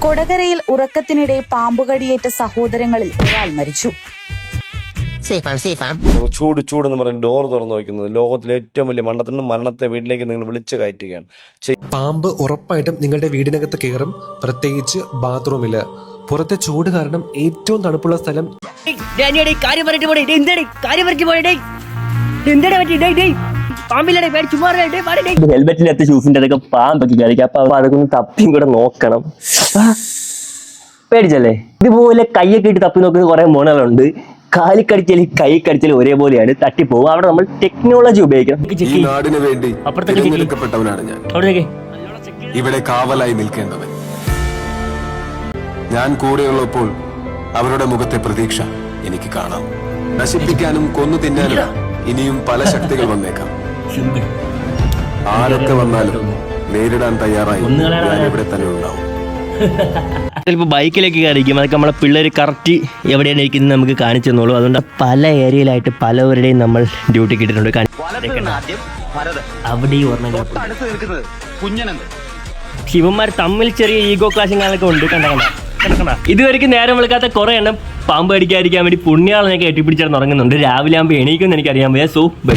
കൊടകരയിൽ ഉറക്കത്തിനിടെ പാമ്പുകടിയേറ്റ സഹോദരങ്ങളിൽ ഒരാൾ മരിച്ചു. ചൂട് ചൂടെന്ന് പറഞ്ഞ് ഡോർ തുറന്നു വയ്ക്കുന്നത് ലോകത്തിലെ ഏറ്റവും വലിയ മരണത്തെ വീട്ടിലേക്ക് നിങ്ങൾ വിളിച്ചു കയറ്റുകയാണ്. പാമ്പ് ഉറപ്പായിട്ടും നിങ്ങളുടെ വീടിനകത്ത് കയറും, പ്രത്യേകിച്ച് ബാത്റൂമില്. പുറത്തെ ചൂട് കാരണം ഏറ്റവും തണുപ്പുള്ള സ്ഥലം. ഹെൽമെറ്റിനകത്ത് ഷൂസിന്റെ അതൊക്കെ പാമ്പൊക്കെ കളിക്കും. അപ്പൊ അതൊക്കെ ഒന്ന് തപ്പിയും കൂടെ നോക്കണം. പേടിച്ചല്ലേ? ഇതുപോലെ കയ്യൊക്കെ ഇട്ട് തപ്പി നോക്കുന്ന കുറെ മോണകളുണ്ട്. കാലിക്കടിച്ചാലും കൈ കടിച്ചാലും ഒരേപോലെയാണ്, തട്ടിപ്പോവും. അവിടെ നമ്മൾ ടെക്നോളജി ഉപയോഗിക്കണം. ഈ നാടിന് വേണ്ടി തിരഞ്ഞെടുക്കപ്പെട്ടവനാണ് ഞാൻ. ഇവിടെ കാവലായി നിൽക്കേണ്ടവൻ. ഞാൻ കൂടെയുള്ളപ്പോൾ അവരുടെ മുഖത്തെ പ്രതീക്ഷ എനിക്ക് കാണാം. നശിപ്പിക്കാനും കൊന്നു തിന്നാനും ഇനിയും പല ശക്തികൾ വന്നേക്കാം. ആരൊക്കെ വന്നാലും നേരിടാൻ തയ്യാറായി ഞാൻ ഇവിടെ തന്നെ ഉണ്ടാവും. ചിലപ്പോൾ ബൈക്കിലേക്ക് കയറിക്കും. അതൊക്കെ നമ്മളെ പിള്ളേർ കറക്റ്റ് എവിടെയാണ് ഇരിക്കുന്നത് നമുക്ക് കാണിച്ചു തന്നോളൂ. അതുകൊണ്ട് പല ഏരിയയിലായിട്ട് പലവരുടെയും നമ്മൾ ഡ്യൂട്ടി കിട്ടിയിട്ടുണ്ട്. അവിടെ ശിവന്മാർ തമ്മിൽ ചെറിയ ഈഗോ ക്ലാഷിങ്ങളൊക്കെ ഉണ്ട്. കണ്ട ഇതുവരെയ്ക്ക് നേരം വിളിക്കാത്ത കുറെ എണ്ണം പാമ്പ് അടിക്കാതിരിക്കാൻ വേണ്ടി പുണ്യാളനൊക്കെ എട്ടിപ്പിടിച്ചാൽ തുടങ്ങുന്നുണ്ട്. രാവിലെ ആകുമ്പോൾ എണീക്കുമെന്ന് എനിക്കറിയാൻ വയ്യ. So by.